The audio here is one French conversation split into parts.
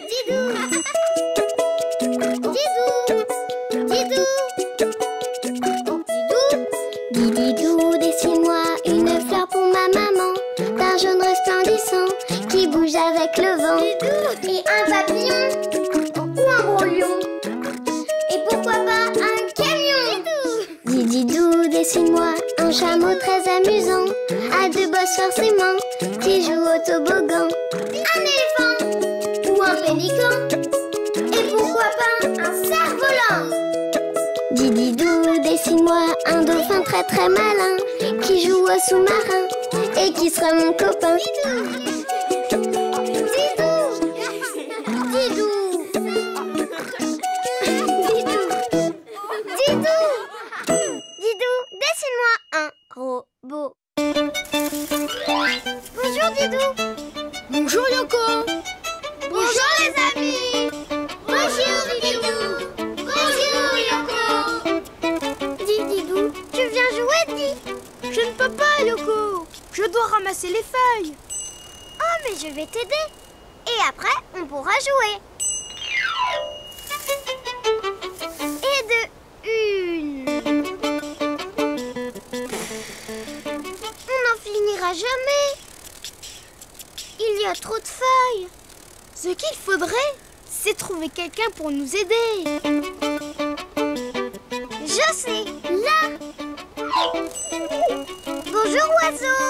Didou. Didou. Didou. Didou. Didou, dessine-moi une fleur pour ma maman, d'un jaune resplendissant qui bouge avec le vent. Didou. Et un papillon ou un gros lion. Et pourquoi pas un camion. Didou, dessine-moi un chameau très amusant, à deux bosses forcément, qui joue au toboggan. Un éléphant ou un pélican. Et pourquoi pas un cerf-volant. Didou, dessine-moi un dauphin très très malin, qui joue au sous-marin et qui sera mon copain. Dessine-moi un robot. Bonjour Didou. Bonjour Yoko. Bonjour les amis. Bonjour Didou. Bonjour Yoko. Dis Didou, tu viens jouer, dis. Je ne peux pas Yoko. Je dois ramasser les feuilles. Oh mais je vais t'aider. Et après on pourra jouer. Et de une. On n'en finira jamais. Il y a trop de feuilles. Ce qu'il faudrait, c'est trouver quelqu'un pour nous aider. Je sais, là. Bonjour oiseau.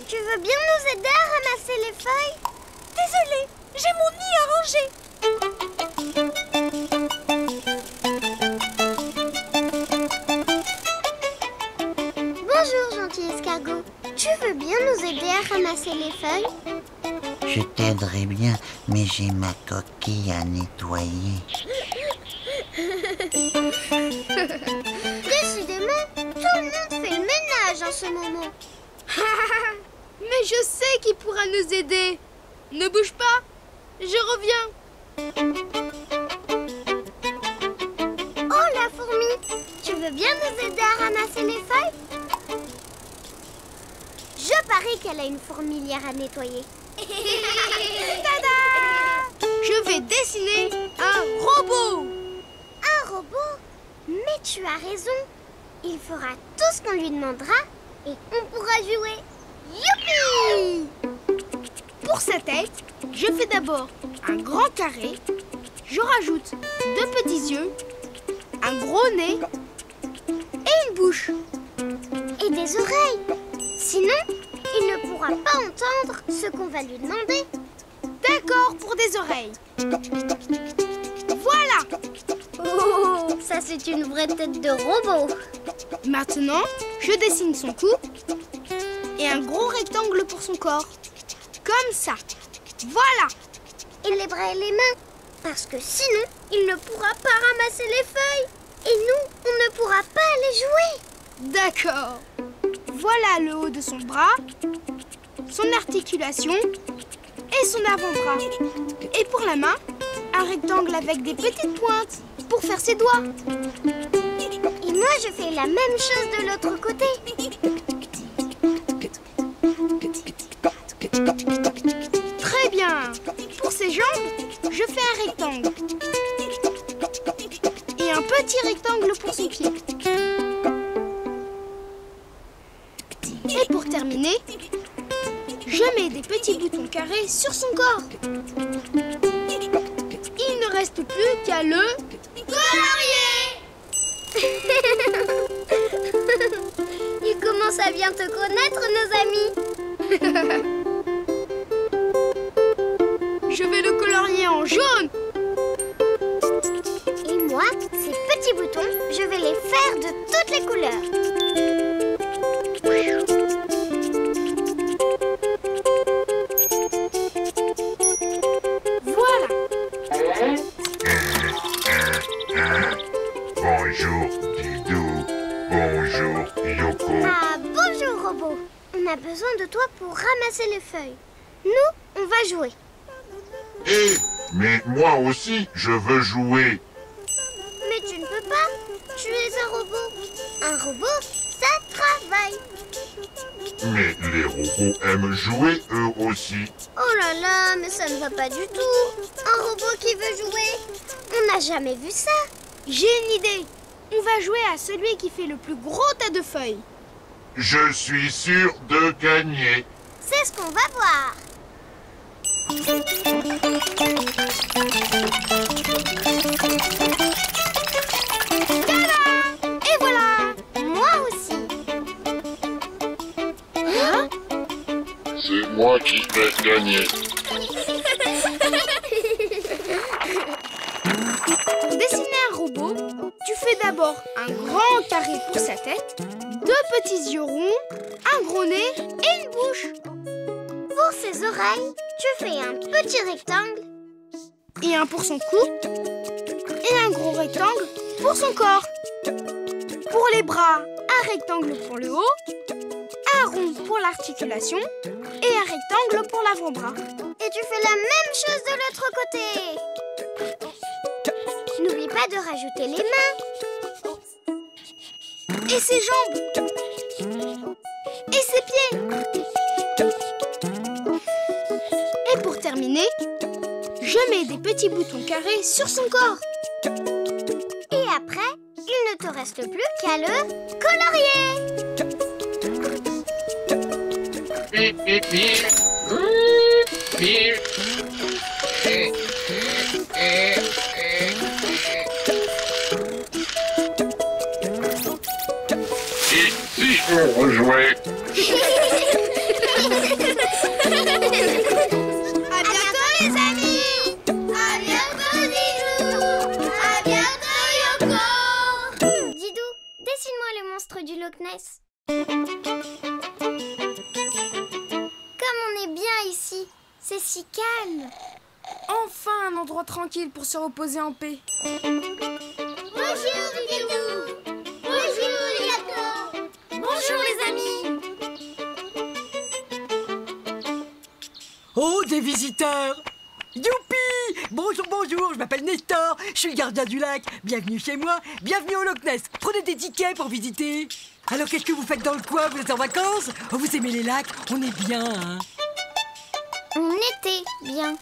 Tu veux bien nous aider à ramasser les feuilles? Désolée, j'ai mon nid à ranger. Bonjour gentil escargot. Tu veux bien nous aider à ramasser les feuilles? Je t'aiderai bien, mais j'ai ma coquille à nettoyer. Décidément, tout le monde fait le ménage en ce moment. Mais je sais qui pourra nous aider. Ne bouge pas, je reviens. Oh la fourmi, tu veux bien nous aider à ramasser les feuilles? Je parie qu'elle a une fourmilière à nettoyer. Tada! Je vais dessiner un robot. Un robot? Mais tu as raison. Il fera tout ce qu'on lui demandera et on pourra jouer. Youpi! Pour sa tête, je fais d'abord un grand carré. Je rajoute deux petits yeux, un gros nez et une bouche. Et des oreilles. Sinon, il ne pourra pas entendre ce qu'on va lui demander. D'accord pour des oreilles. Voilà. Oh, ça c'est une vraie tête de robot. Maintenant, je dessine son cou et un gros rectangle pour son corps. Comme ça. Voilà. Et les bras et les mains. Parce que sinon, il ne pourra pas ramasser les feuilles. Et nous, on ne pourra pas aller jouer. D'accord. Voilà le haut de son bras, son articulation et son avant-bras. Et pour la main, un rectangle avec des petites pointes pour faire ses doigts. Et moi, je fais la même chose de l'autre côté. Très bien. Pour ses jambes, je fais un rectangle. Et un petit rectangle pour son pied. Et pour terminer, je mets des petits boutons carrés sur son corps. Il ne reste plus qu'à le colorier. Il commence à bien te connaître, nos amis. Je vais le colorier en jaune. Et moi, ces petits boutons, je vais les faire de toutes les couleurs. Bonjour Didou, bonjour Yoko. Ah, bonjour robot. On a besoin de toi pour ramasser les feuilles. Nous, on va jouer. Mais moi aussi, je veux jouer. Mais tu ne peux pas. Tu es un robot. Un robot, ça travaille. Mais les robots aiment jouer eux aussi. Oh là là, mais ça ne va pas du tout. Un robot qui veut jouer. On n'a jamais vu ça. J'ai une idée. On va jouer à celui qui fait le plus gros tas de feuilles. Je suis sûr de gagner. C'est ce qu'on va voir. Tada! Et voilà! Moi aussi. Hein? C'est moi qui vais gagner. Pour dessiner un robot, tu fais d'abord un grand carré pour sa tête, 2 petits yeux ronds, un gros nez et une bouche. Pour ses oreilles, tu fais un petit rectangle. Et un pour son cou. Et un gros rectangle pour son corps. Pour les bras, un rectangle pour le haut, un rond pour l'articulation et un rectangle pour l'avant-bras. Et tu fais la même chose de l'autre côté. N'oublie pas de rajouter les mains. Et ses jambes. Et ses pieds. Et pour terminer, je mets des petits boutons carrés sur son corps. Et après, il ne te reste plus qu'à le colorier. Et si on rejouait? À bientôt les amis. À bientôt Didou. À bientôt Yoko. Didou, dessine-moi le monstre du Loch Ness. Comme on est bien ici, c'est si calme. Enfin un endroit tranquille pour se reposer en paix. Bonjour Didou. Bonjour Yoko. Bonjour les amis. Oh, des visiteurs! Youpi! Bonjour, bonjour, je m'appelle Nestor, je suis le gardien du lac. Bienvenue chez moi, bienvenue au Loch Ness. Prenez des tickets pour visiter. Alors, qu'est-ce que vous faites dans le coin? Vous êtes en vacances? Oh, vous aimez les lacs? On est bien, hein? On était bien.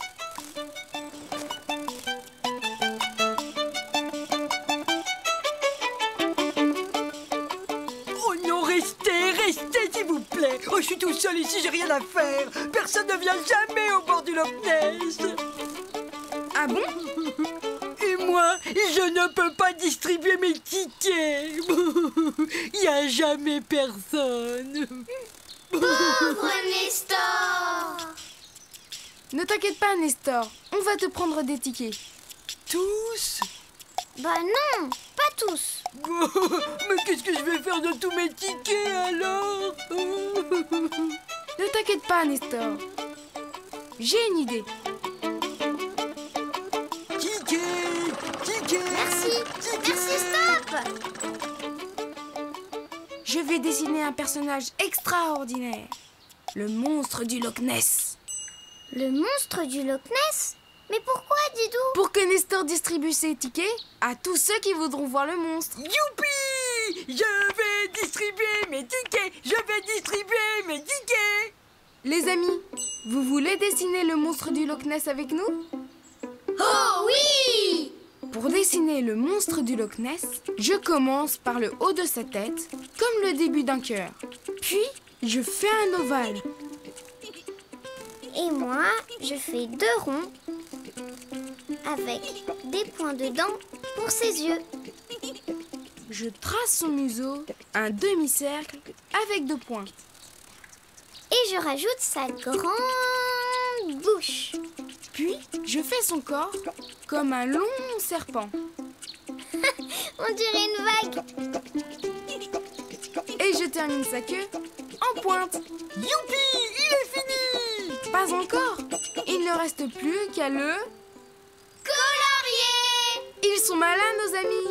Oh non, restez, restez s'il vous plaît. Oh, je suis tout seul ici, j'ai rien à faire. Personne ne vient jamais au bord du Loch Ness. Ah bon? Et moi, je ne peux pas distribuer mes tickets. Il n'y a jamais personne. Pauvre Nestor. Ne t'inquiète pas Nestor, on va te prendre des tickets. Tous? Bah non, pas tous. Mais qu'est-ce que je vais faire de tous mes tickets alors? Ne t'inquiète pas Nestor. J'ai une idée. Tickets! Tickets! Merci, merci, stop. Je vais dessiner un personnage extraordinaire. Le monstre du Loch Ness. Le monstre du Loch Ness? Mais pourquoi, Didou? Pour que Nestor distribue ses tickets à tous ceux qui voudront voir le monstre. Youpi! Je vais distribuer mes tickets! Je vais distribuer mes tickets! Les amis, vous voulez dessiner le monstre du Loch Ness avec nous? Oh oui! Pour dessiner le monstre du Loch Ness, je commence par le haut de sa tête, comme le début d'un cœur. Puis, je fais un ovale. Et moi, je fais 2 ronds avec des points dedans pour ses yeux. Je trace son museau, un demi-cercle avec 2 points. Et je rajoute sa grande bouche. Puis, je fais son corps comme un long serpent. On dirait une vague. Et je termine sa queue en pointe. Youpi! Il est fini! Pas encore. Il ne reste plus qu'à le... Colorier! Ils sont malins, nos amis.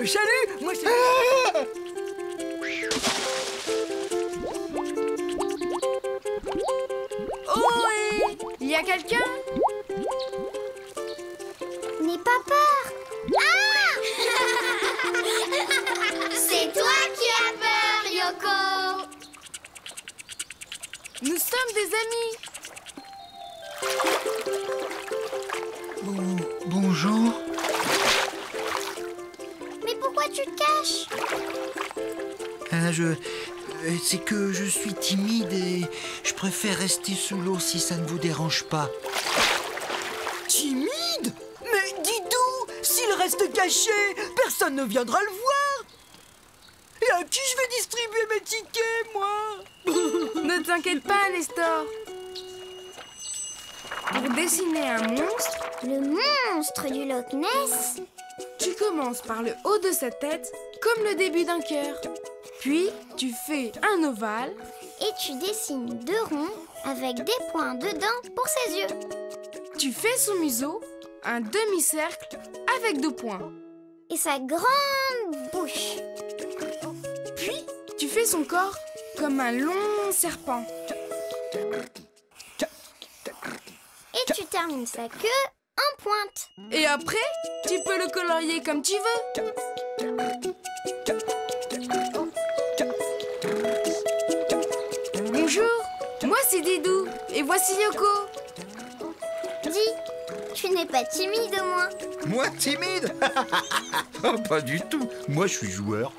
Salut! Moi c'est... Oh! a quelqu'un? N'aie pas peur. Ah! C'est toi qui as peur, Yoko. Nous sommes des amis. Bonjour. Mais pourquoi tu te caches? C'est que je suis timide et je préfère rester sous l'eau si ça ne vous dérange pas. Timide? Mais Didou, s'il reste caché, personne ne viendra le voir. Et à qui je vais distribuer mes tickets, moi? Ne t'inquiète pas, Nestor. Pour dessiner un monstre, Le monstre du Loch Ness? tu commences par le haut de sa tête, comme le début d'un cœur. Puis, tu fais un ovale. Et tu dessines 2 ronds avec des points dedans pour ses yeux. Tu fais son museau, un demi-cercle avec 2 points. Et sa grande bouche. Puis, tu fais son corps comme un long serpent. Et tu termines sa queue en pointe. Et après, tu peux le colorier comme tu veux. Bonjour, moi c'est Didou et voici Yoko. Dis, tu n'es pas timide au moins. Moi, timide? Oh, pas du tout. Moi, je suis joueur.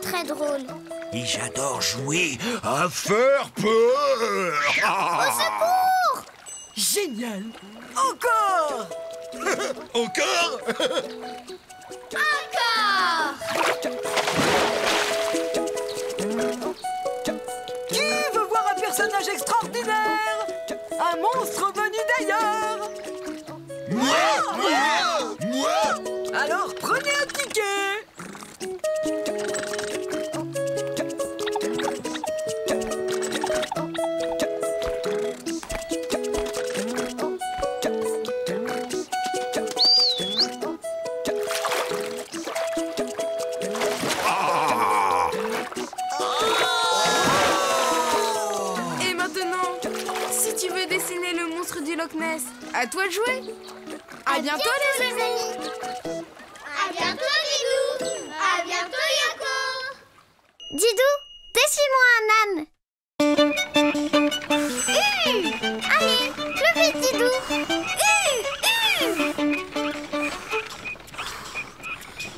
Très drôle. Et j'adore jouer à faire peur. Au secours! Génial! Encore! Encore? Encore! Qui veut voir un personnage extraordinaire? Un monstre venu d'ailleurs? Moi? Alors prenez un ticket! Et maintenant, si tu veux dessiner le monstre du Loch Ness, à toi de jouer. À bientôt les amis. À bientôt, Didou! À bientôt, Yoko! Didou, dessine-moi un âne! Allez, plus vite, Didou!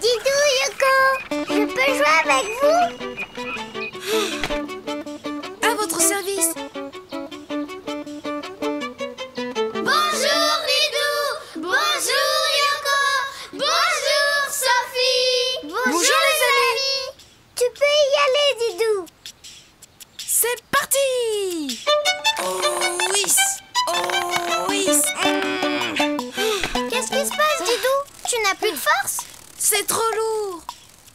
Didou, Yoko, je peux jouer avec vous? À votre service. Bonjour, Didou! Bonjour, Yoko! Bonjour, Sophie! Bonjour, les amis! Tu peux y aller, Didou! C'est parti. Oh oui. Qu'est-ce qui se passe, Didou? Tu n'as plus de force? C'est trop lourd.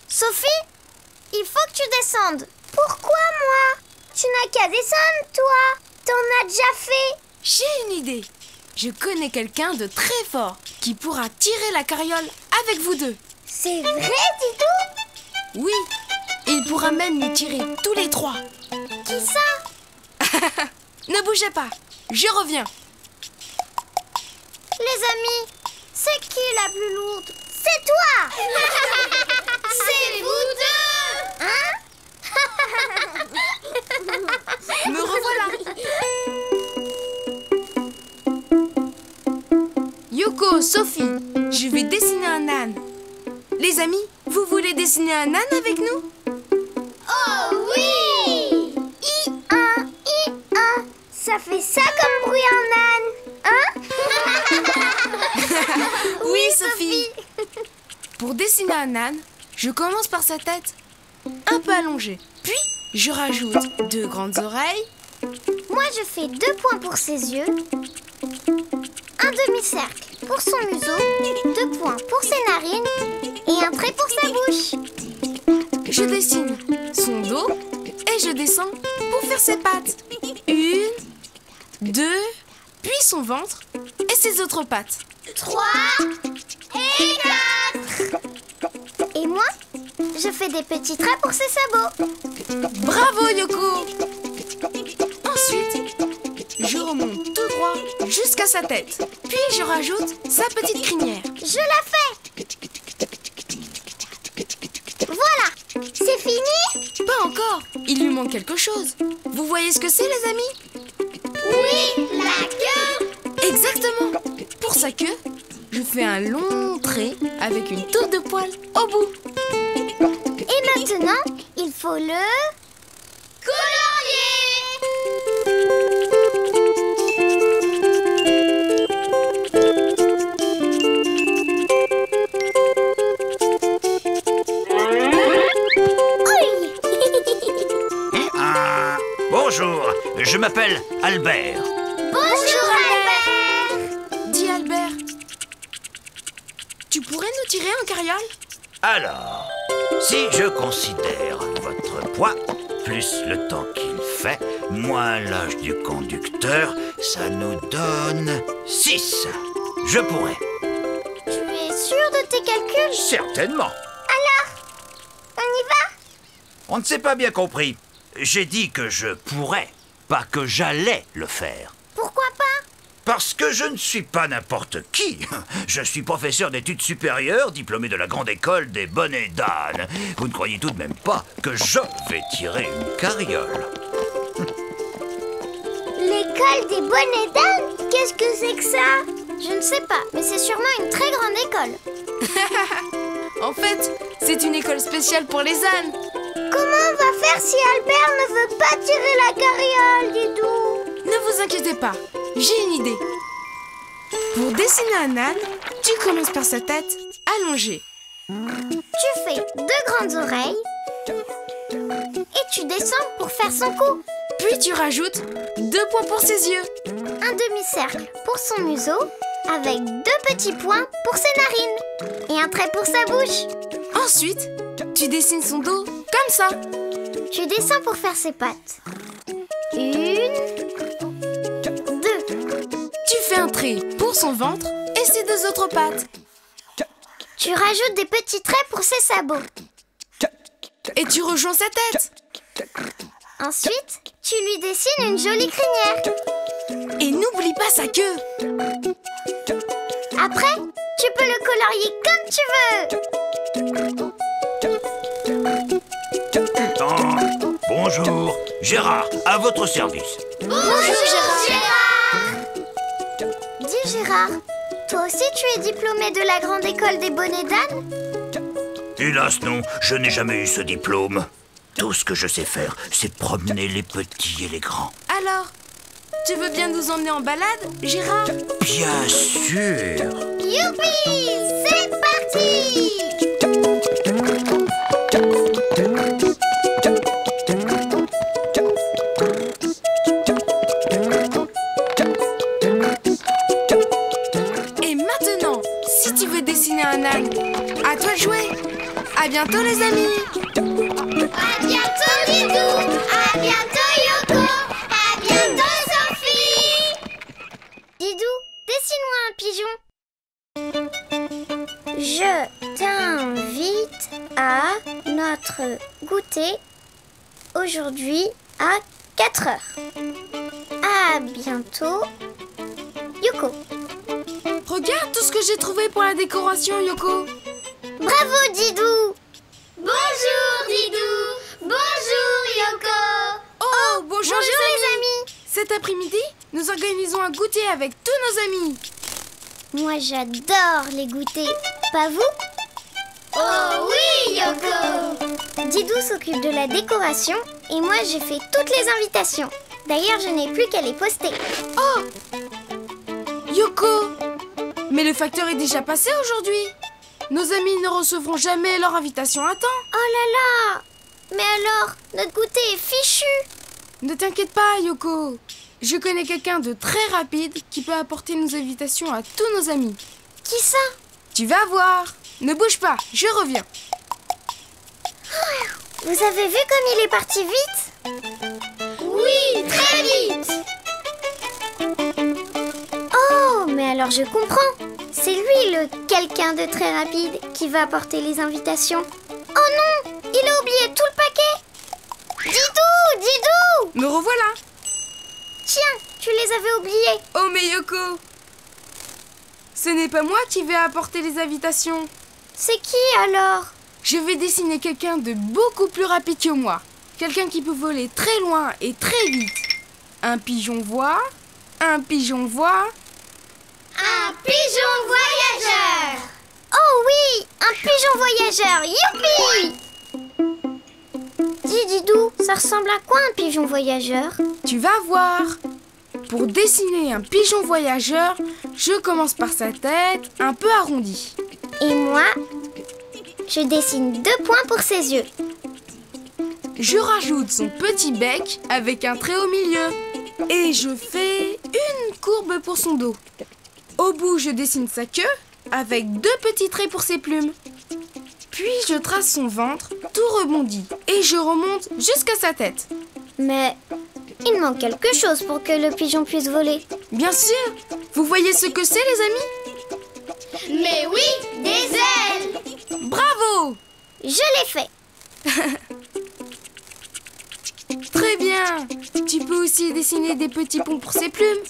Sophie, il faut que tu descendes. Pourquoi moi? Tu n'as qu'à descendre, toi. T'en as déjà fait. J'ai une idée. Je connais quelqu'un de très fort qui pourra tirer la carriole avec vous deux. C'est vrai, Didou? Oui, il pourra même nous tirer tous les 3. Qui ça? Ne bougez pas, je reviens. Les amis, c'est qui la plus lourde? C'est toi. C'est vous deux. Hein? Me revoilà. Yoko, Sophie, je vais dessiner un âne. Les amis, vous voulez dessiner un âne avec nous? Oh oui! I-1, I-1. Ça fait ça comme bruit en âne, hein? Oui, Sophie. Pour dessiner un âne, je commence par sa tête, un peu allongée. Puis, je rajoute 2 grandes oreilles. Moi, je fais 2 points pour ses yeux, un demi-cercle pour son museau, 2 points pour ses narines et un trait pour sa bouche. Je dessine son dos et je descends pour faire ses pattes. 1, 2, puis son ventre et ses autres pattes. 3 et 4. Et moi, je fais des petits traits pour ses sabots. Bravo, Yoko! Ensuite, je remonte tout droit jusqu'à sa tête. Puis je rajoute sa petite crinière. Je la fais. Voilà, c'est fini? Pas encore, il lui manque quelque chose. Vous voyez ce que c'est, les amis? Oui, la queue. Exactement. Pour sa queue, je fais un long trait avec une touffe de poils au bout. Et maintenant, il faut le Bonjour, je m'appelle Albert. Bonjour Albert. Dis Albert, tu pourrais nous tirer un carriole? Alors, si je considère votre poids, plus le temps qu'il fait, moins l'âge du conducteur, ça nous donne 6. Je pourrais. Tu es sûr de tes calculs? Certainement. Alors, on y va? On ne s'est pas bien compris. J'ai dit que je pourrais, pas que j'allais le faire. Pourquoi pas? Parce que je ne suis pas n'importe qui. Je suis professeur d'études supérieures, diplômé de la grande école des bonnets d'âne. Vous ne croyez tout de même pas que je vais tirer une carriole? L'école des bonnets d'âne? Qu'est-ce que c'est que ça? Je ne sais pas, mais c'est sûrement une très grande école. En fait, c'est une école spéciale pour les ânes. Comment on va faire si Albert ne veut pas tirer la carriole, Didou? Ne vous inquiétez pas, j'ai une idée. Pour dessiner un âne, tu commences par sa tête allongée. Tu fais 2 grandes oreilles et tu descends pour faire son cou. Puis tu rajoutes 2 points pour ses yeux. Un demi-cercle pour son museau avec 2 petits points pour ses narines et un trait pour sa bouche. Ensuite, tu dessines son dos comme ça. Tu descends pour faire ses pattes. 1, 2. Tu fais un trait pour son ventre et ses 2 autres pattes. Tu rajoutes des petits traits pour ses sabots. Et tu rejoins sa tête. Ensuite, tu lui dessines une jolie crinière. Et n'oublie pas sa queue. Après, tu peux le colorier comme tu veux. Bonjour, Gérard, à votre service. Bonjour Gérard. Dis Gérard, toi aussi tu es diplômé de la grande école des bonnets d'âne? Hélas non, je n'ai jamais eu ce diplôme. Tout ce que je sais faire, c'est promener les petits et les grands. Alors, tu veux bien nous emmener en balade, Gérard? Bien sûr. Youpi! C'est parti! Et maintenant, si tu veux dessiner un âne, à toi de jouer. À bientôt les amis. À bientôt Didou! À bientôt Yoko! À bientôt Sophie! Didou, dessine-moi un pigeon. Je t'invite à notre goûter aujourd'hui à 4 heures. À bientôt, Yoko. Regarde tout ce que j'ai trouvé pour la décoration, Yoko. Bravo Didou! Bonjour Didou! Bonjour Yoko! Oh, bonjour les amis! Cet après-midi, nous organisons un goûter avec tous nos amis. Moi j'adore les goûters, pas vous? Oh oui Yoko! Didou s'occupe de la décoration et moi j'ai fait toutes les invitations. D'ailleurs je n'ai plus qu'à les poster. Oh! Yoko! Mais le facteur est déjà passé aujourd'hui. Nos amis ne recevront jamais leur invitation à temps. Oh là là! Mais alors, notre goûter est fichu! Ne t'inquiète pas, Yoko. Je connais quelqu'un de très rapide qui peut apporter nos invitations à tous nos amis. Qui ça? Tu vas voir. Ne bouge pas, je reviens. Vous avez vu comme il est parti vite? Oui, très vite! Oh, mais alors je comprends. C'est lui le quelqu'un de très rapide qui va apporter les invitations. Oh non! Il a oublié tout le paquet. Didou, Didou! Me revoilà. Tiens, tu les avais oubliés. Oh mais Yoko, ce n'est pas moi qui vais apporter les invitations. C'est qui alors? Je vais dessiner quelqu'un de beaucoup plus rapide que moi. Quelqu'un qui peut voler très loin et très vite. Un pigeon voit, un pigeon voit. Un pigeon voyageur! Oh oui, un pigeon voyageur, youpi! Dis Didou, ça ressemble à quoi un pigeon voyageur? Tu vas voir. Pour dessiner un pigeon voyageur, je commence par sa tête un peu arrondie. Et moi, je dessine 2 points pour ses yeux. Je rajoute son petit bec avec un trait au milieu. Et je fais une courbe pour son dos. Au bout, je dessine sa queue avec 2 petits traits pour ses plumes. Puis je trace son ventre, tout rebondi. Et je remonte jusqu'à sa tête. Mais il manque quelque chose pour que le pigeon puisse voler. Bien sûr. Vous voyez ce que c'est, les amis? Mais oui, des ailes! Bravo! Je l'ai fait. Très bien. Tu peux aussi dessiner des petits ponts pour ses plumes.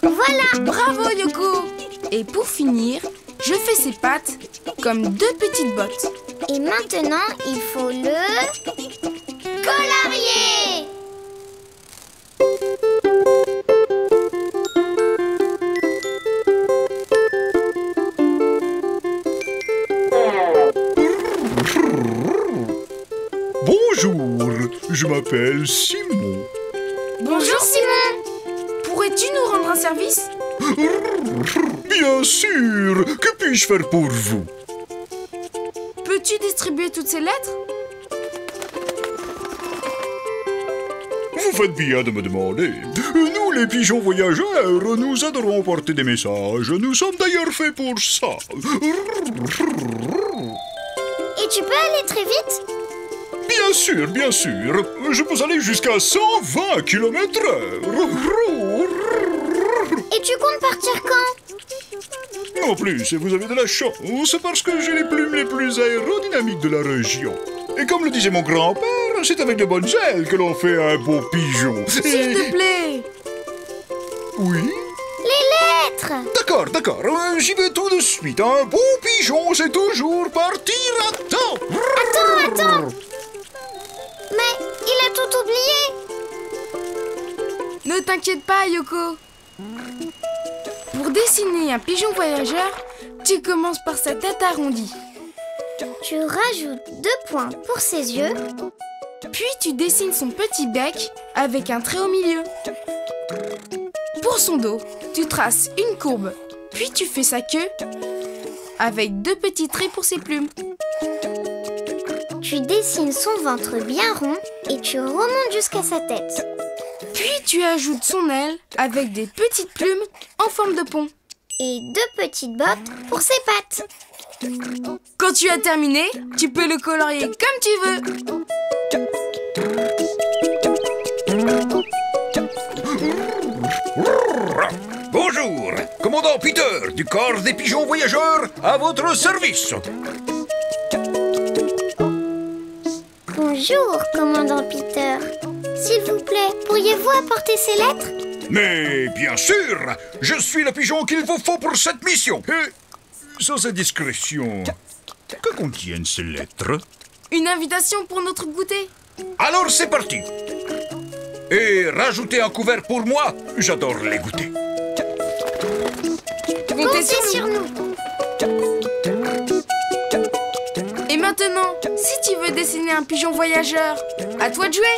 Voilà. Bravo, Yoko! Et pour finir, je fais ses pattes comme 2 petites bottes. Et maintenant, il faut le colorier. Bonjour, je m'appelle Simon. Bonjour, Simon. Pourrais-tu nous rendre un service? Bien sûr, que puis-je faire pour vous? Peux-tu distribuer toutes ces lettres? Vous faites bien de me demander. Nous, les pigeons voyageurs, nous adorons porter des messages. Nous sommes d'ailleurs faits pour ça. Et tu peux aller très vite? Bien sûr, bien sûr. Je peux aller jusqu'à 120 km/h. Et tu comptes partir quand? En plus, vous avez de la chance parce que j'ai les plumes les plus aérodynamiques de la région. Et comme le disait mon grand-père, c'est avec de bonnes ailes que l'on fait un beau pigeon. S'il te plaît. Oui? Les lettres! D'accord, d'accord. J'y vais tout de suite. Un beau pigeon, c'est toujours partir à temps. Attends! Mais il a tout oublié! Ne t'inquiète pas, Yoko. Pour dessiner un pigeon voyageur, tu commences par sa tête arrondie. Tu rajoutes 2 points pour ses yeux. Puis tu dessines son petit bec avec un trait au milieu. Pour son dos, tu traces une courbe. Puis tu fais sa queue avec 2 petits traits pour ses plumes. Tu dessines son ventre bien rond et tu remontes jusqu'à sa tête. Puis tu ajoutes son aile avec des petites plumes en forme de pont. Et 2 petites bottes pour ses pattes. Quand tu as terminé, tu peux le colorier comme tu veux. Bonjour, commandant Peter du corps des pigeons voyageurs, à votre service. Bonjour, commandant Peter. S'il vous plaît, pourriez-vous apporter ces lettres? Mais bien sûr, je suis le pigeon qu'il vous faut pour cette mission. Et, sans indiscrétion, que contiennent ces lettres? Une invitation pour notre goûter. Alors c'est parti. Et rajoutez un couvert pour moi, j'adore les goûters. Comptez Comptez sur nous. Et maintenant, si tu veux dessiner un pigeon voyageur, à toi de jouer.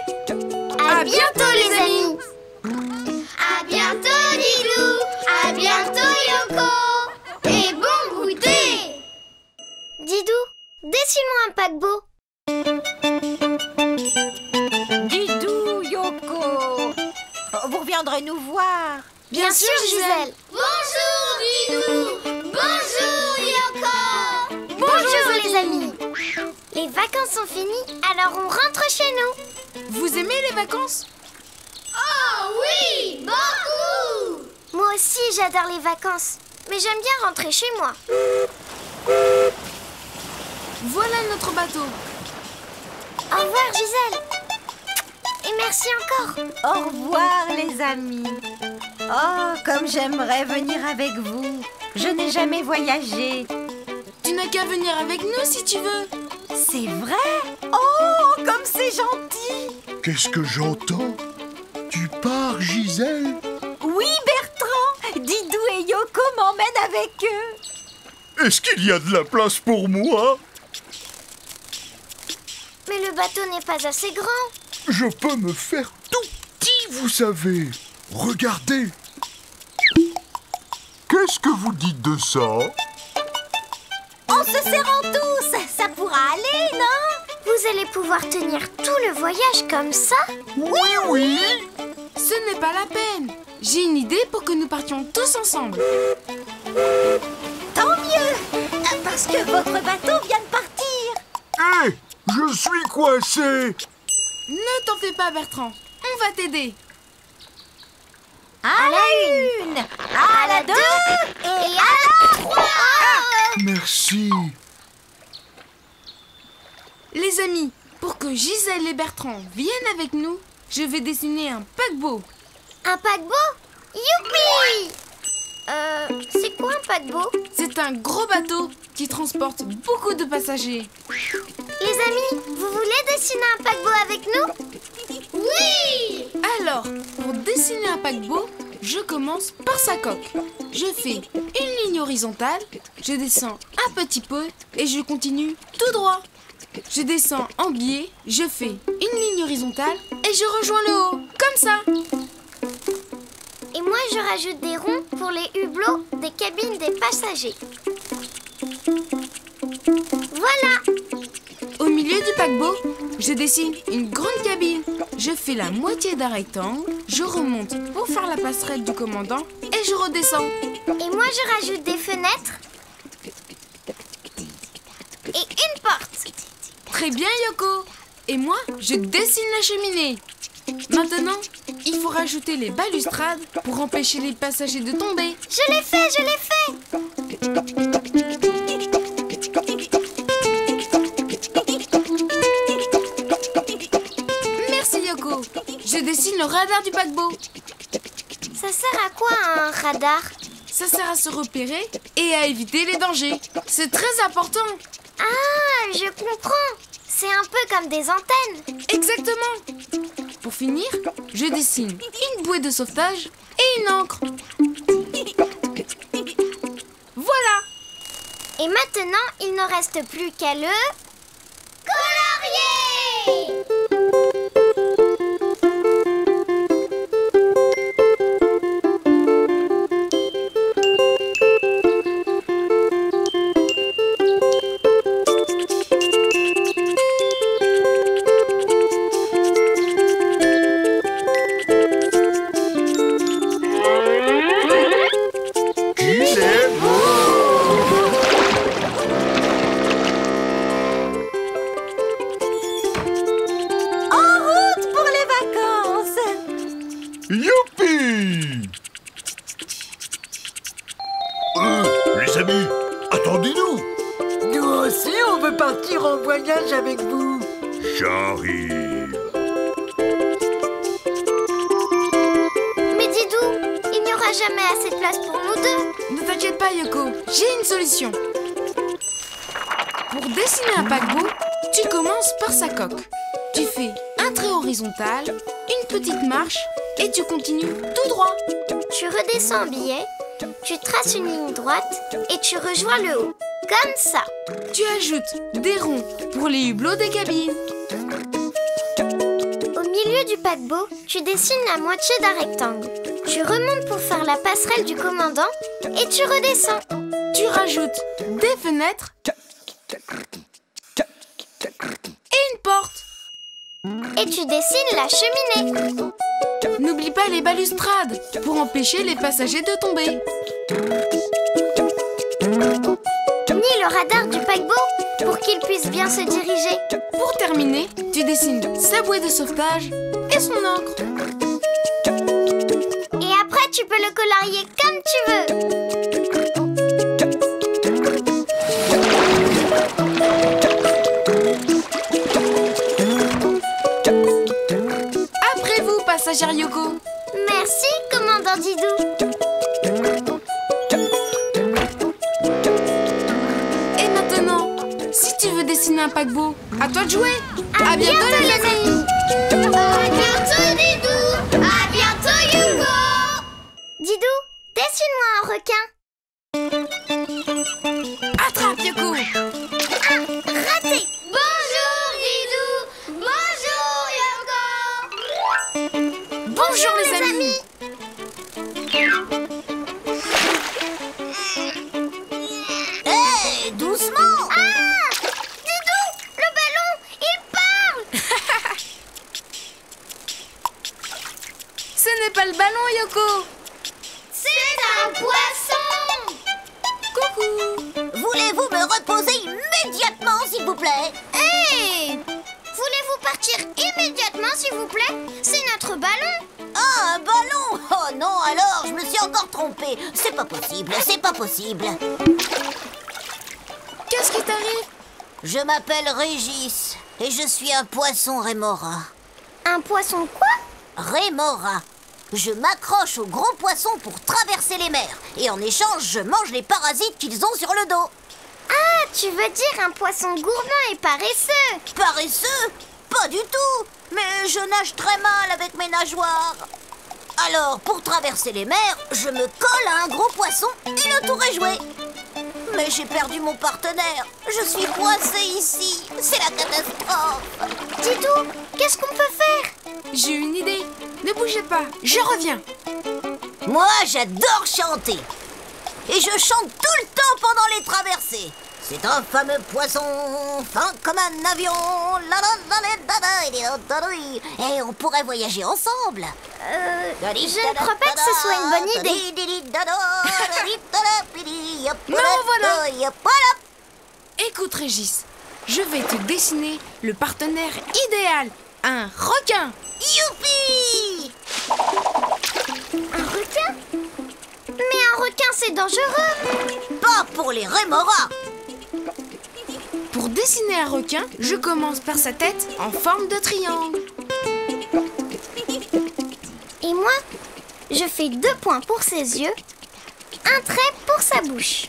À bientôt, les amis. À bientôt, Didou! À bientôt, Yoko! Et bon goûter! Didou, dessine-moi un paquebot. Didou, Yoko, vous reviendrez nous voir. Bien sûr, Gisèle. Bonjour, Didou! Bonjour, Yoko! Bonjour, les amis. Les vacances sont finies, alors on rentre chez nous. Vous aimez les vacances? Oh oui! Beaucoup! Moi aussi, j'adore les vacances. Mais j'aime bien rentrer chez moi. Voilà notre bateau. Au revoir, Gisèle. Et merci encore. Au revoir, les amis. Oh, comme j'aimerais venir avec vous. Je n'ai jamais voyagé. Tu n'as qu'à venir avec nous si tu veux. C'est vrai? Oh, comme c'est gentil. Qu'est-ce que j'entends? Tu pars, Gisèle? Oui, Bertrand. Didou et Yoko m'emmènent avec eux. Est-ce qu'il y a de la place pour moi? Mais le bateau n'est pas assez grand. Je peux me faire tout petit, vous savez. Regardez. Qu'est-ce que vous dites de ça? En se serrant tous, ça pourra aller, non? Vous allez pouvoir tenir tout le voyage comme ça? Oui, oui. Ce n'est pas la peine. J'ai une idée pour que nous partions tous ensemble. Tant mieux, parce que votre bateau vient de partir. Hé, je suis coincé. Ne t'en fais pas, Bertrand. On va t'aider. À la une, à la deux et à la trois. Merci. Les amis, pour que Gisèle et Bertrand viennent avec nous, je vais dessiner un paquebot. Un paquebot? Youpi! C'est quoi un paquebot? C'est un gros bateau qui transporte beaucoup de passagers. Les amis, vous voulez dessiner un paquebot avec nous? Oui! Alors, pour dessiner un paquebot, je commence par sa coque. Je fais une ligne horizontale, je descends un petit peu et je continue tout droit. Je descends en biais, je fais une ligne horizontale et je rejoins le haut, comme ça. Et moi, je rajoute des ronds pour les hublots des cabines des passagers. Voilà! Au milieu du paquebot, je dessine une grande cabine. Je fais la moitié d'un rectangle, je remonte pour faire la passerelle du commandant et je redescends. Et moi, je rajoute des fenêtres et une porte. Très bien, Yoko. Et moi, je dessine la cheminée. Maintenant, il faut rajouter les balustrades pour empêcher les passagers de tomber. Je l'ai fait, je l'ai fait. Merci, Yoko. Je dessine le radar du paquebot. Ça sert à quoi un radar? Ça sert à se repérer et à éviter les dangers. C'est très important. Ah, je comprends. C'est un peu comme des antennes. Exactement. Pour finir, je dessine une bouée de sauvetage et une encre. Voilà. Et maintenant, il ne reste plus qu'à le colorier. Youpi! Les amis, attendez-nous! Nous aussi, on veut partir en voyage avec vous. J'arrive. Mais Didou, il n'y aura jamais assez de place pour nous deux. Ne t'inquiète pas, Yoko, j'ai une solution. Pour dessiner un paquebot, tu commences par sa coque. Tu fais un trait horizontal, une petite marche et tu continues tout droit. Tu redescends en billet, tu traces une ligne droite et tu rejoins le haut. Comme ça. Tu ajoutes des ronds pour les hublots des cabines. Au milieu du paquebot, tu dessines la moitié d'un rectangle. Tu remontes pour faire la passerelle du commandant et tu redescends. Tu rajoutes des fenêtres et une porte. Et tu dessines la cheminée. N'oublie pas les balustrades pour empêcher les passagers de tomber. Ni le radar du paquebot pour qu'il puisse bien se diriger. Pour terminer, tu dessines sa bouée de sauvetage et son encre. Et après, tu peux le colorier comme tu veux. stagiaire Yoko. Merci, commandant Didou. Et maintenant, si tu veux dessiner un paquebot, à toi de jouer. À bientôt les amis. À bientôt Didou. À bientôt Yoko. Didou, dessine-moi un requin. Attrape Yoko. Raté. Bonjour Didou. Bonjour Yoko. Bonjour les amis. Hé, doucement. Ah, Didou, le ballon, il parle. Ce n'est pas le ballon Yoko. C'est un poisson. Coucou. Voulez-vous me reposer immédiatement, s'il vous plaît? Hé, voulez-vous partir immédiatement, s'il vous plaît? C'est notre ballon. Ah, un ballon? Oh non, alors, je me suis encore trompée. C'est pas possible, c'est pas possible. Qu'est-ce qui t'arrive? Je m'appelle Régis et je suis un poisson rémora. Un poisson quoi? Rémora. Je m'accroche aux gros poissons pour traverser les mers. Et en échange, je mange les parasites qu'ils ont sur le dos. Ah, tu veux dire un poisson gourmand et paresseux? Paresseux? Pas du tout. Mais je nage très mal avec mes nageoires. Alors, pour traverser les mers, je me colle à un gros poisson et le tour est joué. Mais j'ai perdu mon partenaire. Je suis coincée ici. C'est la catastrophe. Didou, qu'est-ce qu'on peut faire? J'ai une idée. Ne bougez pas, je reviens. Moi, j'adore chanter. Et je chante tout le temps pendant les traversées. C'est un fameux poisson, fin comme un avion. Et on pourrait voyager ensemble. Je ne crois pas que ce soit une bonne idée. Me revoilà. Écoute Régis, je vais te dessiner le partenaire idéal, un requin. Youpi! Un requin? Mais un requin, c'est dangereux. Pas pour les rémoras. Pour dessiner un requin, je commence par sa tête en forme de triangle. Et moi, je fais 2 points pour ses yeux, un trait pour sa bouche.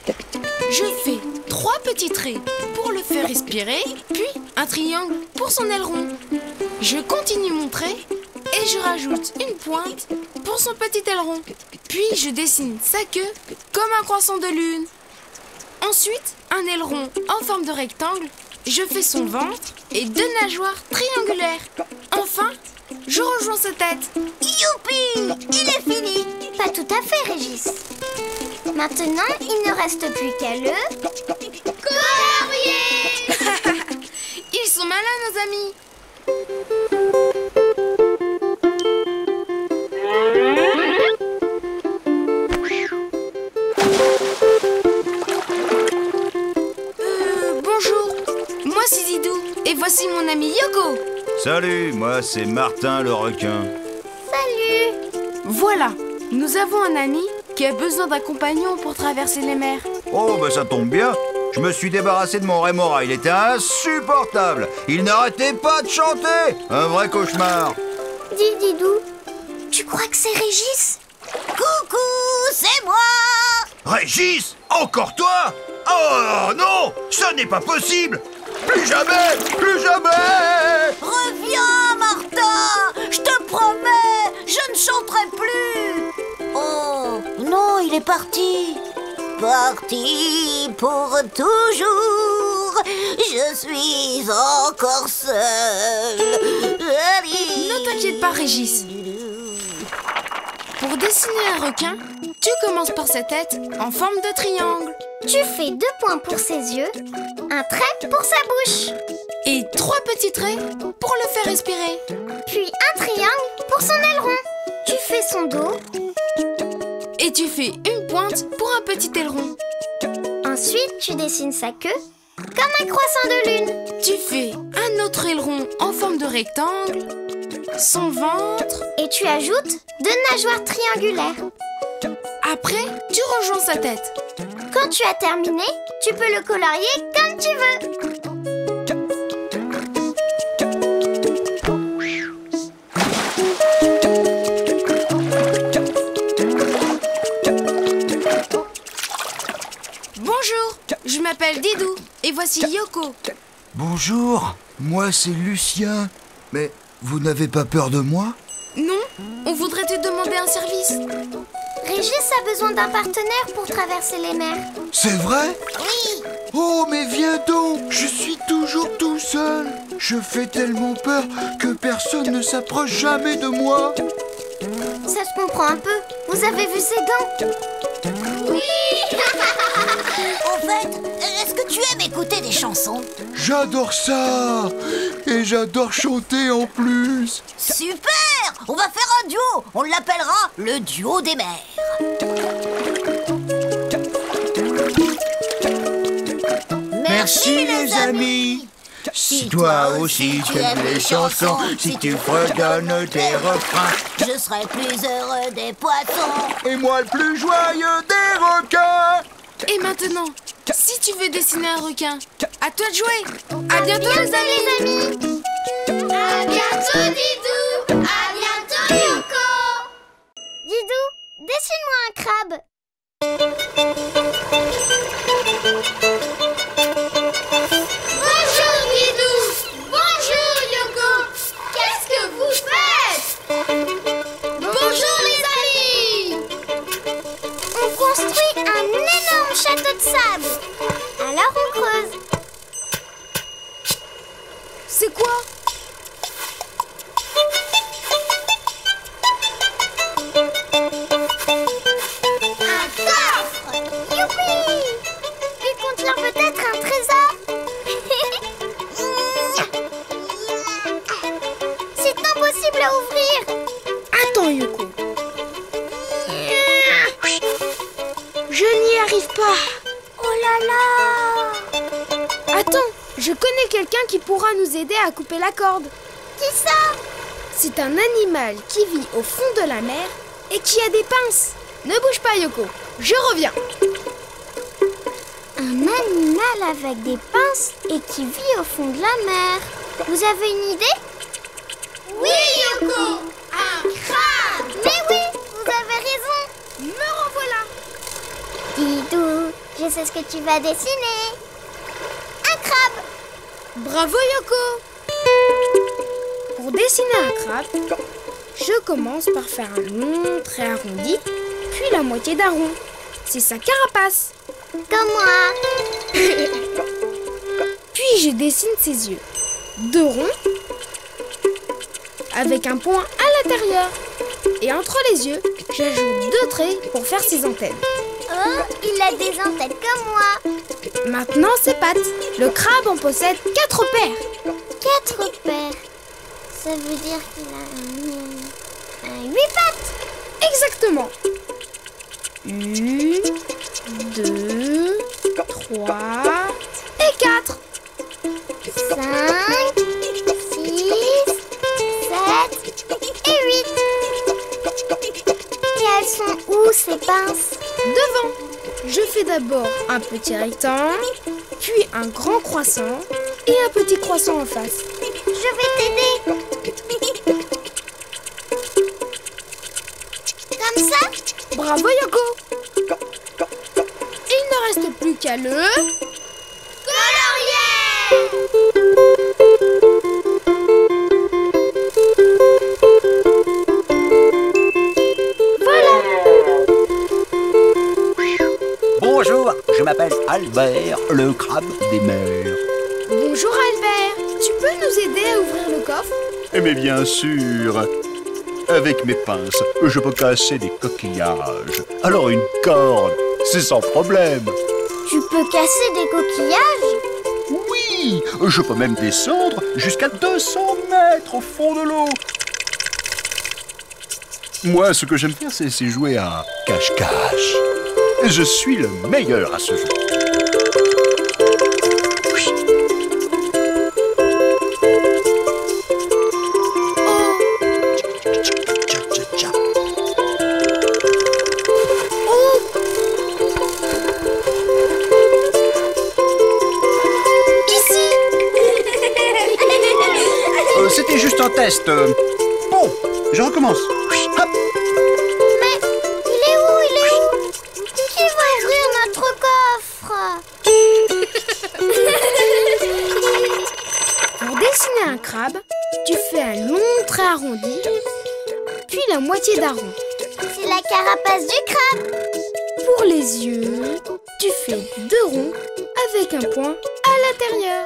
Je fais 3 petits traits pour le faire respirer, puis un triangle pour son aileron. Je continue mon trait et je rajoute une pointe pour son petit aileron. Puis je dessine sa queue comme un croissant de lune. Ensuite, un aileron en forme de rectangle. Je fais son ventre et 2 nageoires triangulaires. Enfin, je rejoins sa tête. Youpi! Il est fini. Pas tout à fait, Régis. Maintenant, il ne reste plus qu'à le... colorier. Ils sont malins, nos amis. Bonjour, moi c'est Didou et voici mon ami Yoko. Salut, moi c'est Martin le requin. Salut. Voilà, nous avons un ami qui a besoin d'un compagnon pour traverser les mers. Oh, bah ça tombe bien. Je me suis débarrassé de mon rémora, il était insupportable. Il n'arrêtait pas de chanter. Un vrai cauchemar. Dis, Didou, tu crois que c'est Régis? Coucou, c'est moi. Régis, encore toi? Oh non, ce n'est pas possible. Plus jamais, plus jamais. Reviens, Martin. Je te promets, je ne chanterai plus. Oh, non, il est parti. Parti pour toujours. Je suis encore seule. Ne t'inquiète pas, Régis. Pour dessiner un requin, tu commences par sa tête en forme de triangle. Tu fais 2 points pour ses yeux, un trait pour sa bouche. Et 3 petits traits pour le faire respirer. Puis un triangle pour son aileron. Tu fais son dos. Et tu fais une pointe pour un petit aileron. Ensuite, tu dessines sa queue comme un croissant de lune. Tu fais un autre aileron en forme de rectangle, son ventre. Et tu ajoutes 2 nageoires triangulaires. Après, tu rejoins sa tête. Quand tu as terminé, tu peux le colorier comme tu veux. voici Yoko. Bonjour, moi c'est Lucien. Mais vous n'avez pas peur de moi? Non, on voudrait te demander un service. Régis a besoin d'un partenaire pour traverser les mers. C'est vrai? Oui. Oh, mais viens donc! Je suis toujours tout seul. Je fais tellement peur que personne ne s'approche jamais de moi. Ça se comprend un peu. Vous avez vu ses gants? Oui. En fait, est-ce que tu aimes écouter des chansons? J'adore ça! Et j'adore chanter en plus. Super! On va faire un duo. On l'appellera le duo des mers. Merci les amis. Si toi aussi tu aimes les chansons, si tu fredonnes des refrains, je serai plus heureux des poissons. Et moi le plus joyeux des requins. Et maintenant, si tu veux dessiner un requin, à toi de jouer. À bientôt les amis. À bientôt Didou. À bientôt Yoko. Didou, dessine-moi un crabe. Bonjour Didou. Bonjour Yoko. Qu'est-ce que vous faites? Bonjour les amis. On construit un énorme château de sable. Alors on creuse. C'est quoi? Un coffre. Youpi! Il contient peut-être un trésor. C'est impossible à ouvrir. Attends, Yoko. Je n'y arrive pas. Oh là là! Attends, je connais quelqu'un qui pourra nous aider à couper la corde. Qui ça? C'est un animal qui vit au fond de la mer et qui a des pinces. Ne bouge pas, Yoko. Je reviens. Un animal avec des pinces et qui vit au fond de la mer. Vous avez une idée? Oui, Yoko! Un crabe! Mais oui, vous avez raison. Me revoilà. Didou, je sais ce que tu vas dessiner. Un crabe! Bravo, Yoko. Pour dessiner un crabe, je commence par faire un long trait arrondi, puis la moitié d'un rond. C'est sa carapace. Comme moi. Puis je dessine ses yeux. 2 ronds, avec un point à l'intérieur. Et entre les yeux, j'ajoute 2 traits pour faire ses antennes. Oh, il a des antennes comme moi. Maintenant, ses pattes. Le crabe en possède 4 paires. 4 paires. Ça veut dire qu'il a un 8 pattes. Exactement. 1, 2, 3 et 4. 5, 6, 7 et 8. Et elles sont où ces pinces? Devant. Je fais d'abord un petit rectangle, puis un grand croissant et un petit croissant en face. Je vais t'aider. Comme ça? Bravo Yoko. Il ne reste plus qu'à le... colorier! Voilà. Bonjour, je m'appelle Albert, le crabe des mers. Bonjour Albert. Tu peux nous aider à ouvrir le coffre? Eh bien, bien sûr. Avec mes pinces, je peux casser des coquillages. Alors une corde, c'est sans problème. Tu peux casser des coquillages? Oui, je peux même descendre jusqu'à 200 mètres au fond de l'eau. Moi, ce que j'aime faire, c'est jouer à cache-cache. Je suis le meilleur à ce jeu. C'était juste un test. Bon, je recommence. Hop. Mais il est où? Qui va ouvrir notre coffre? arrondi, puis la moitié d'un rond. C'est la carapace du crabe. Pour les yeux, tu fais 2 ronds avec un point à l'intérieur.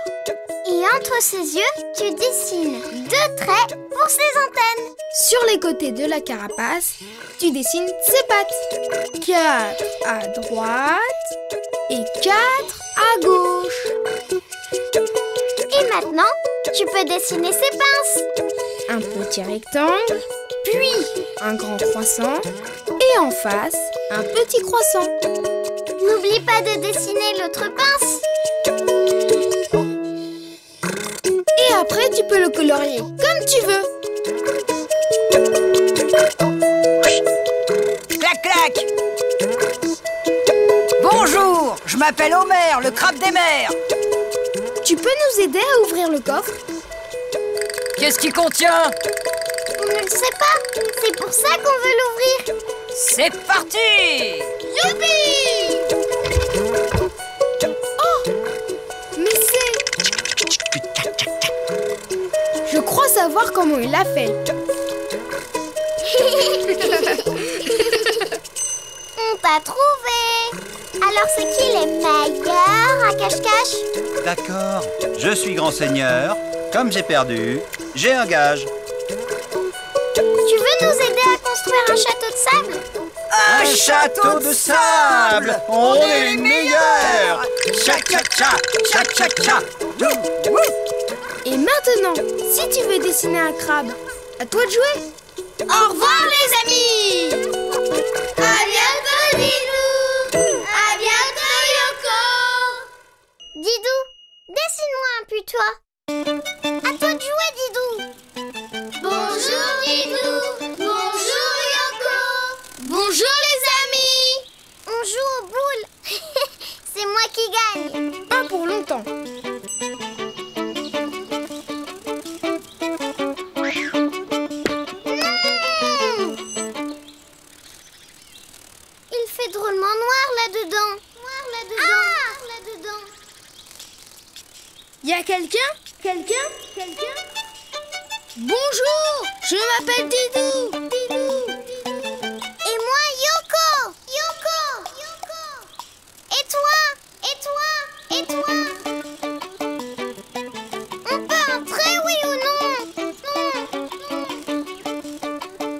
Et entre ses yeux, tu dessines 2 traits pour ses antennes. Sur les côtés de la carapace, tu dessines ses pattes. 4 à droite et 4 à gauche. Et maintenant, tu peux dessiner ses pinces. Un petit rectangle, puis un grand croissant et en face, un petit croissant. N'oublie pas de dessiner l'autre pince. Et après, tu peux le colorier comme tu veux. Clac, clac! Bonjour, je m'appelle Homer, le crabe des mers. Tu peux nous aider à ouvrir le coffre? Qu'est-ce qu'il contient? On ne le sait pas. C'est pour ça qu'on veut l'ouvrir. C'est parti! Youpi! Oh! Mais c'est... Je crois savoir comment il l'a fait. On t'a trouvé. Alors c'est qui les meilleurs à cache-cache? D'accord, je suis grand seigneur. Comme j'ai perdu, j'ai un gage. Tu veux nous aider à construire un château de sable? Un château de sable! On est les meilleurs! Cha-cha-cha! Cha-cha-cha! Et maintenant, si tu veux dessiner un crabe, à toi de jouer. Au revoir les amis! À bientôt Didou! À bientôt Yoko! Didou, dessine-moi un putois. À toi de jouer Didou! Bonjour Didou! Bonjour Yoko! Bonjour les amis! On joue aux boules. C'est moi qui gagne. Pas pour longtemps. Il fait drôlement noir là-dedans. Noir là-dedans. Noir là-dedans. Y a quelqu'un? Quelqu'un? Bonjour, je m'appelle Didou. Et moi Yoko. Et toi? On peut entrer, oui ou non?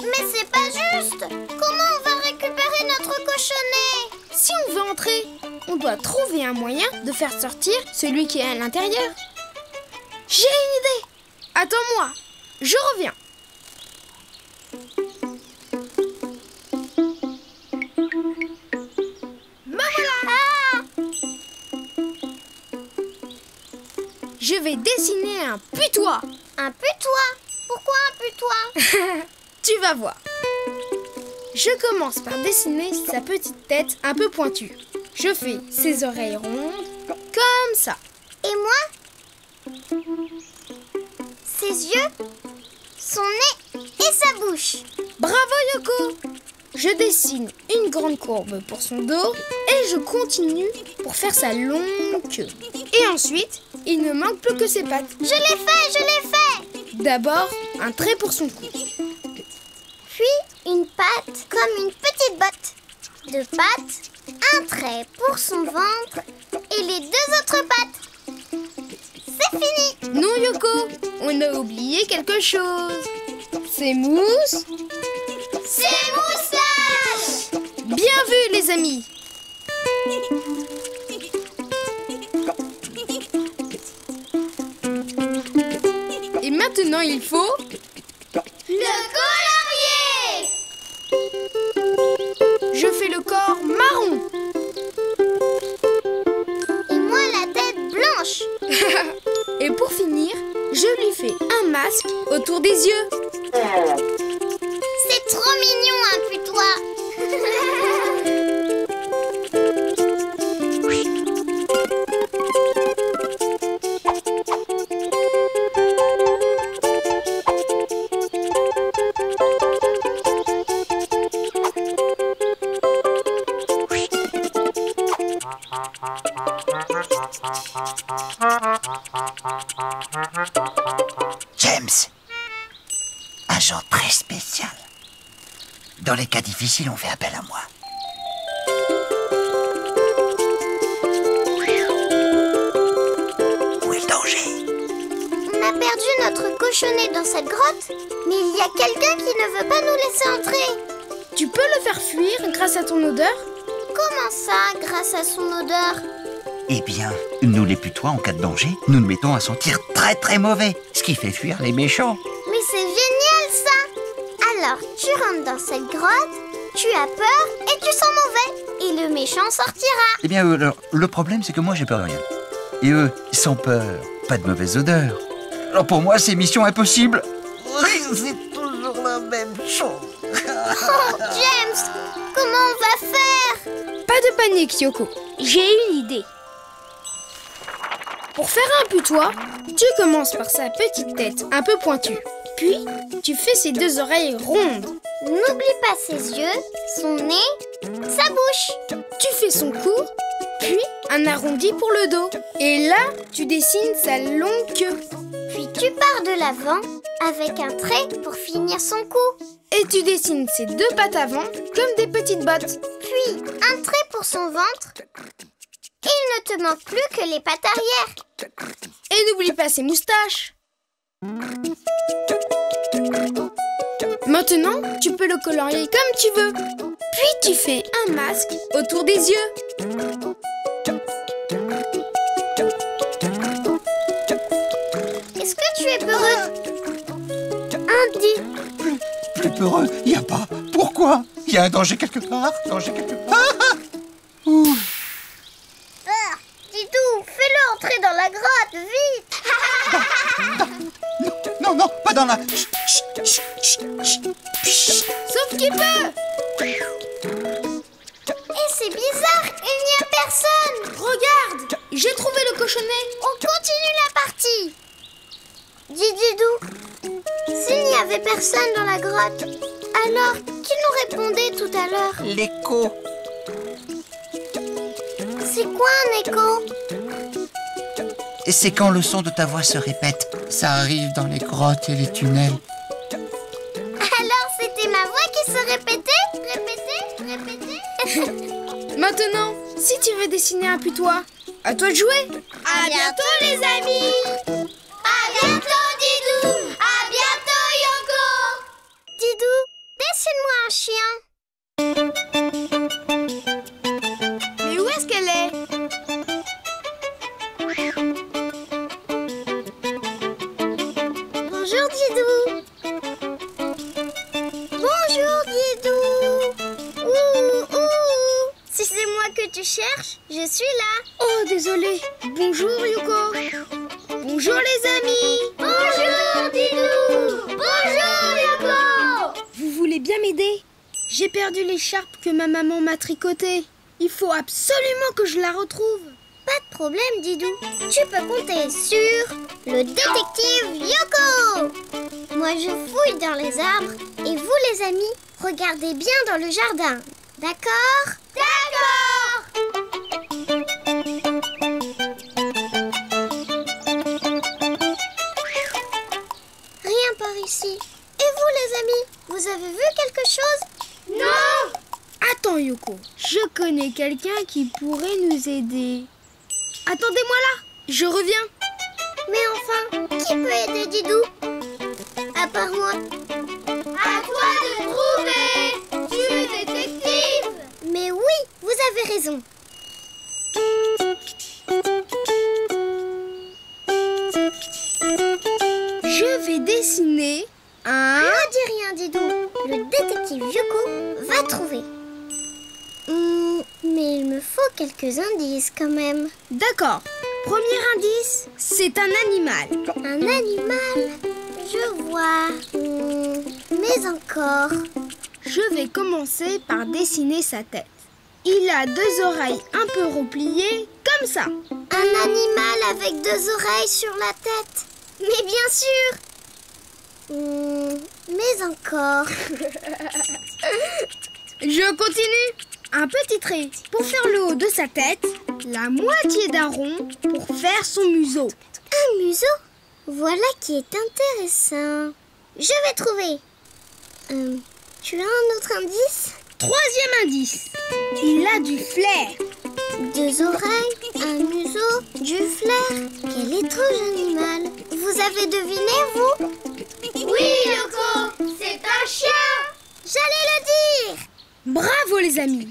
Mais c'est pas juste. Comment on va récupérer notre cochonnet? Si on veut entrer, on doit trouver un moyen de faire sortir celui qui est à l'intérieur. J'ai une idée. Attends-moi, je reviens. Me voilà. Je vais dessiner un putois. Un putois? Pourquoi un putois? Tu vas voir. Je commence par dessiner sa petite tête un peu pointue. Je fais ses oreilles rondes, comme ça. Et moi? Ses yeux, son nez et sa bouche. Bravo Yoko! Je dessine une grande courbe pour son dos et je continue pour faire sa longue queue. Et ensuite, il ne manque plus que ses pattes. Je l'ai fait! D'abord, un trait pour son cou. Puis, une patte comme une petite botte. 2 pattes, un trait pour son ventre et les 2 autres pattes. C'est fini! Non Yoko, on a oublié quelque chose. C'est mousse. C'est moustache! Bien vu les amis! Et maintenant il faut... Le colorier! Je fais le corps marron. Et moi la tête blanche. Et pour finir, je lui fais un masque autour des yeux. C'est trop mignon un putois. James, un agent très spécial. Dans les cas difficiles, on fait appel à moi. Où est le danger? On a perdu notre cochonnet dans cette grotte, mais il y a quelqu'un qui ne veut pas nous laisser entrer. Tu peux le faire fuir grâce à ton odeur? Comment ça, grâce à son odeur? Eh bien, nous les putois, en cas de danger, nous nous mettons à sentir très très mauvais, ce qui fait fuir les méchants. Mais c'est génial ça! Alors, tu rentres dans cette grotte, tu as peur et tu sens mauvais. Et le méchant sortira. Eh bien, le problème, c'est que moi, j'ai peur de rien. Et eux, sans peur, pas de mauvaise odeur. Alors pour moi, c'est mission impossible. C'est toujours la même chose. Oh, James, comment on va faire? Pas de panique, Yoko. J'ai une idée. Pour faire un putois, tu commences par sa petite tête un peu pointue. Puis, tu fais ses deux oreilles rondes. N'oublie pas ses yeux, son nez, sa bouche. Tu fais son cou, puis un arrondi pour le dos. Et là, tu dessines sa longue queue. Puis tu pars de l'avant avec un trait pour finir son cou. Et tu dessines ses deux pattes avant comme des petites bottes. Puis un trait pour son ventre. Et il ne te manque plus que les pattes arrière. Et n'oublie pas ses moustaches. Maintenant, tu peux le colorier comme tu veux. Puis tu fais un masque autour des yeux. Est-ce que tu es peureux? Andy. Plus peureux, y a pas. Pourquoi? Y a un danger quelque part? Ouf. Didou, fais-le entrer dans la grotte, vite. Non, pas dans la... Sauf qu'il peut. Et c'est bizarre, il n'y a personne. Regarde, j'ai trouvé le cochonnet. On continue la partie. Dis Didou, s'il n'y avait personne dans la grotte, alors qui nous répondait tout à l'heure? L'écho. C'est quoi un écho? C'est quand le son de ta voix se répète. Ça arrive dans les grottes et les tunnels. Alors c'était ma voix qui se répétait? Maintenant, si tu veux dessiner un putois, à toi de jouer. À bientôt les amis. À bientôt Didou. À bientôt Yoko. Didou, dessine-moi un chien. Mais où est-ce qu'elle est? Bonjour Didou. Bonjour Didou. Ouh. Si c'est moi que tu cherches, je suis là. Oh, désolé. Bonjour Yoko. Bonjour les amis. Bonjour Didou. Bonjour Yoko. Vous voulez bien m'aider? J'ai perdu l'écharpe que ma maman m'a tricotée. Il faut absolument que je la retrouve. Pas de problème Didou. Tu peux compter sur le détective Yoko. Moi je fouille dans les arbres et vous les amis, regardez bien dans le jardin. D'accord? D'accord. Rien par ici. Et vous les amis, vous avez vu quelque chose? Non! Attends Yoko, je connais quelqu'un qui pourrait nous aider. Attendez-moi là, je reviens. Mais enfin, qui peut aider Didou? À part moi. À toi de trouver. Tu es détective. Mais oui, vous avez raison. Je vais dessiner un... Ne dis rien Didou. Le détective Yoko va trouver. Mais il me faut quelques indices quand même. D'accord. Premier indice, c'est un animal. Un animal? Je vois. Mais encore. Je vais commencer par dessiner sa tête. Il a deux oreilles un peu repliées, comme ça. Un animal avec deux oreilles sur la tête. Mais bien sûr. Mais encore. Je continue. Un petit trait pour faire le haut de sa tête, la moitié d'un rond pour faire son museau. Un museau? Voilà qui est intéressant. Je vais trouver. Tu as un autre indice? Troisième indice. Il a du flair. 2 oreilles, un museau, du flair. Quel étrange animal. Vous avez deviné, vous? Oui, Yoko, c'est un chien. J'allais le dire. Bravo les amis.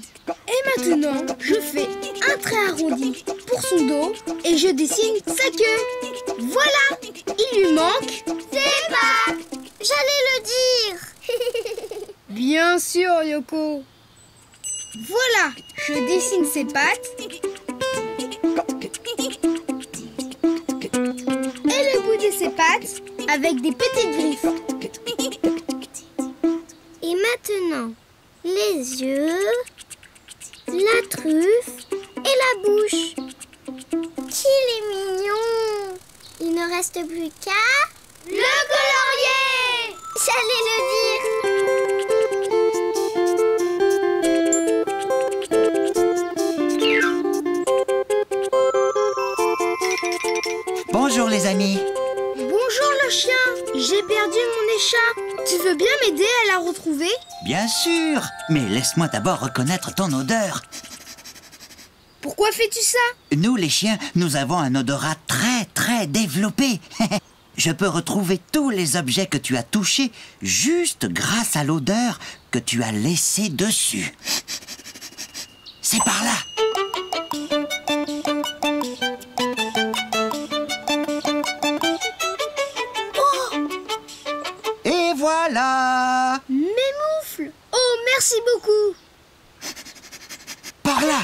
Et maintenant, je fais un trait arrondi pour son dos et je dessine sa queue. Voilà, il lui manque ses pattes. J'allais le dire. Bien sûr, Yoko. Voilà, je dessine ses pattes. Et le bout de ses pattes avec des petites griffes. Et maintenant, les yeux, la truffe et la bouche. Qu'il est mignon. Il ne reste plus qu'à... Le colorier. J'allais le dire. Bonjour les amis. Bonjour le chien. J'ai perdu mon écharpe. Tu veux bien m'aider à la retrouver? Bien sûr, mais laisse-moi d'abord reconnaître ton odeur. Pourquoi fais-tu ça? Nous les chiens, nous avons un odorat très développé. Je peux retrouver tous les objets que tu as touchés juste grâce à l'odeur que tu as laissée dessus. C'est par là. Et voilà. Mes moufles. Oh, merci beaucoup. Par là.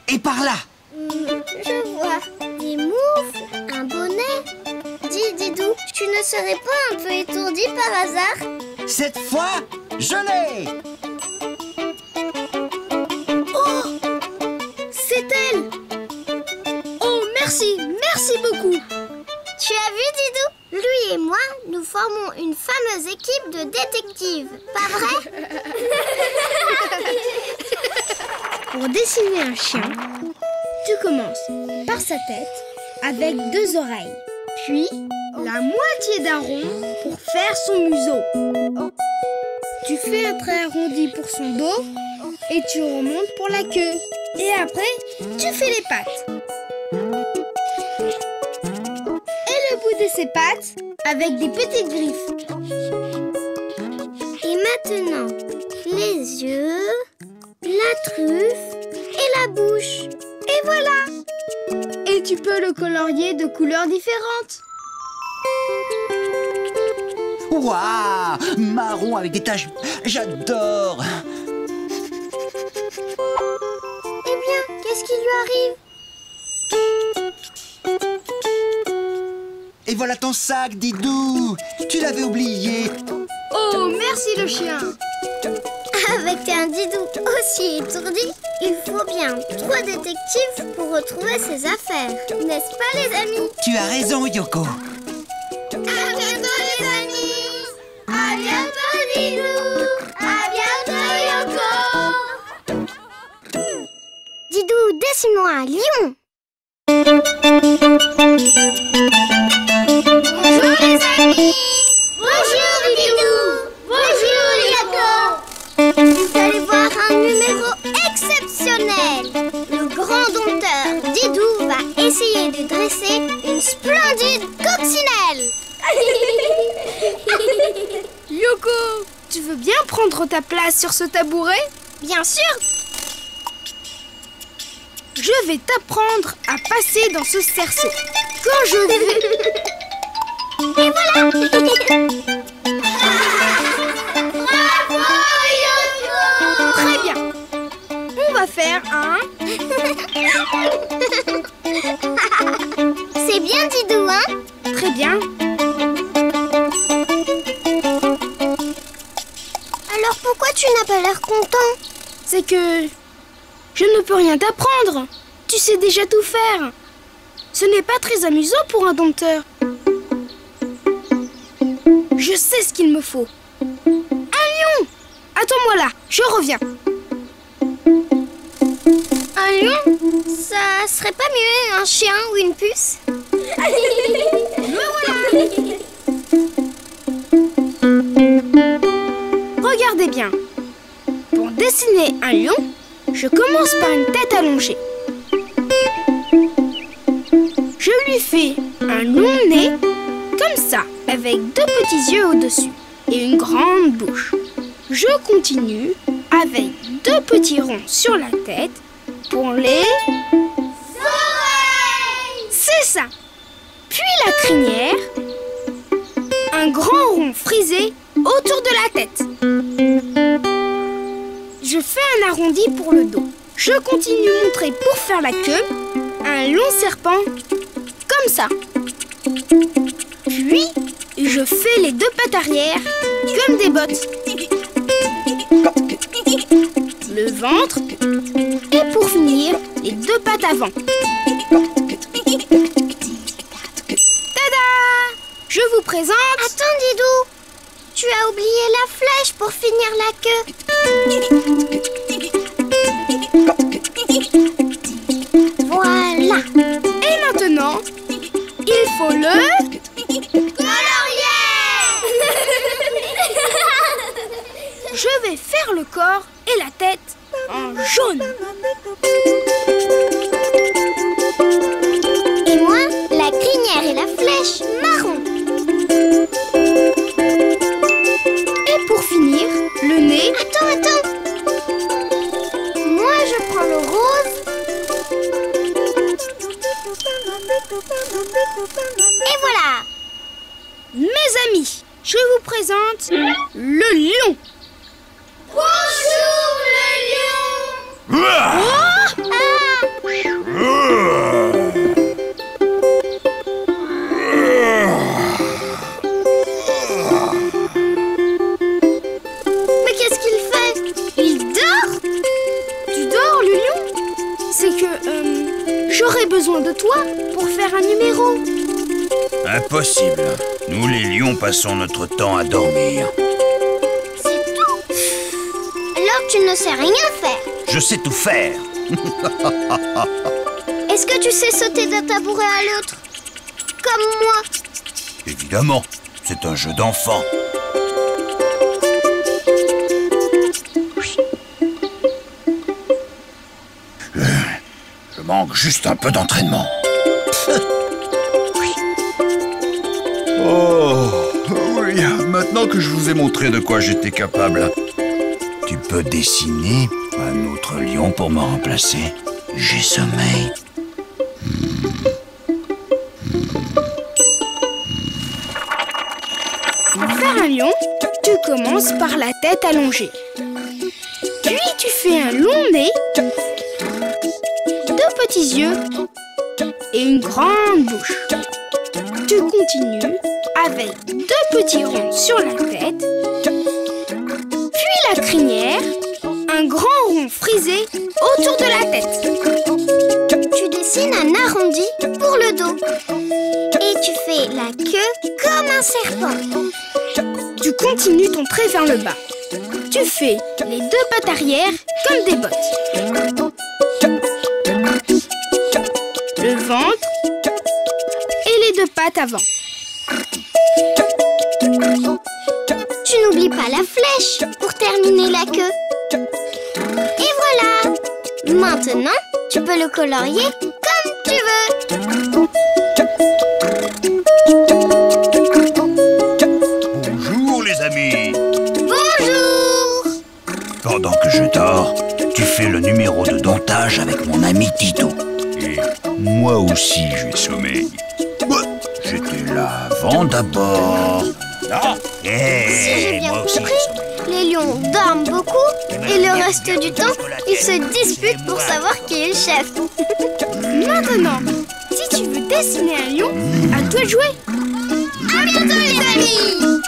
Et par là. Je vois des moufles, un bonnet. Dis, Didou, tu ne serais pas un peu étourdi par hasard? Cette fois, je l'ai. Oh, c'est elle. Oh, merci beaucoup. Tu as vu, Didou? Lui et moi, nous formons une fameuse équipe de détectives. Pas vrai? Pour dessiner un chien, tu commences par sa tête avec 2 oreilles, puis la moitié d'un rond pour faire son museau. Tu fais un trait arrondi pour son dos et tu remontes pour la queue. Et après, tu fais les pattes. Et le bout de ses pattes avec des petites griffes. Et maintenant, les yeux, la truffe et la bouche. Et voilà! Et tu peux le colorier de couleurs différentes. Waouh! Marron avec des taches. J'adore! Eh bien, qu'est-ce qui lui arrive? Et voilà ton sac, Didou! Tu l'avais oublié! Oh, merci le chien! Avec un Didou aussi étourdi, il faut bien 3 détectives pour retrouver ses affaires. N'est-ce pas, les amis? Tu as raison, Yoko! À bientôt, les amis! À bientôt, Didou! À bientôt, Yoko! Didou, dessine-moi un lion! Bonjour, les amis! Bonjour, Didou! Bonjour, Yoko! Vous allez voir un numéro exceptionnel. Le grand dompteur Didou va essayer de dresser une splendide coccinelle. Yoko, tu veux bien prendre ta place sur ce tabouret? Bien sûr. Je vais t'apprendre à passer dans ce cerceau. Quand je vais... Et voilà. Très bien. On va faire un... C'est bien, Didou, hein? Très bien. Alors pourquoi tu n'as pas l'air content? C'est que... je ne peux rien t'apprendre. Tu sais déjà tout faire. Ce n'est pas très amusant pour un dompteur. Je sais ce qu'il me faut. Un lion! Attends-moi là, je reviens. Un lion? Ça serait pas mieux un chien ou une puce? Regardez bien. Pour dessiner un lion, je commence par une tête allongée. Je lui fais un long nez, comme ça, avec deux petits yeux au-dessus et une grande bouche. Je continue avec deux petits ronds sur la tête pour les oreilles. C'est ça. Puis la crinière, un grand rond frisé autour de la tête. Je fais un arrondi pour le dos. Je continue de montrer pour faire la queue un long serpent comme ça. Puis je fais les deux pattes arrière comme des bottes. Le ventre et pour finir les deux pattes avant. Tada! Je vous présente... Attends, Didou, tu as oublié la flèche pour finir la queue. Voilà. Et maintenant, il faut le... colorier. Je vais faire le corps et la tête en jaune. Et moi, la crinière et la flèche marron. Et pour finir, le nez... Attends. Moi, je prends le rose. Et voilà. Mes amis, je vous présente le lion. Bonjour, le lion. Mais qu'est-ce qu'il fait? Il dort? Tu dors, le lion? C'est que j'aurais besoin de toi pour faire un numéro. Impossible. Nous, les lions, passons notre temps à dormir. C'est tout. Alors tu ne sais rien faire. Je sais tout faire. Est-ce que tu sais sauter d'un tabouret à l'autre? Comme moi. Évidemment, c'est un jeu d'enfant. Je manque juste un peu d'entraînement. Oh, oui, maintenant que je vous ai montré de quoi j'étais capable. Tu peux dessiner un autre lion pour me remplacer? J'ai sommeil. Pour faire un lion, tu commences par la tête allongée. Puis tu fais un long nez, deux petits yeux et une grande bouche. Tu continues avec deux petits ronds sur la tête, puis la crinière, un grand rond frisé autour de la tête. Tu dessines un arrondi pour le dos. Et tu fais la queue comme un serpent. Tu continues ton trait vers le bas. Tu fais les deux pattes arrière comme des bottes. Le ventre et les deux pattes avant. Tu n'oublies pas la flèche pour terminer la queue. Et voilà. Maintenant, tu peux le colorier comme tu veux. Bonjour les amis. Bonjour. Pendant que je dors, tu fais le numéro de domptage avec mon ami Tito. Et moi aussi j'ai sommeil. J'étais là avant d'abord. Ah, Si j'ai bien compris, les lions dorment beaucoup et le reste du temps, ils se disputent pour savoir qui est le chef. Maintenant, si tu veux dessiner un lion, à toi de jouer. À bientôt les amis.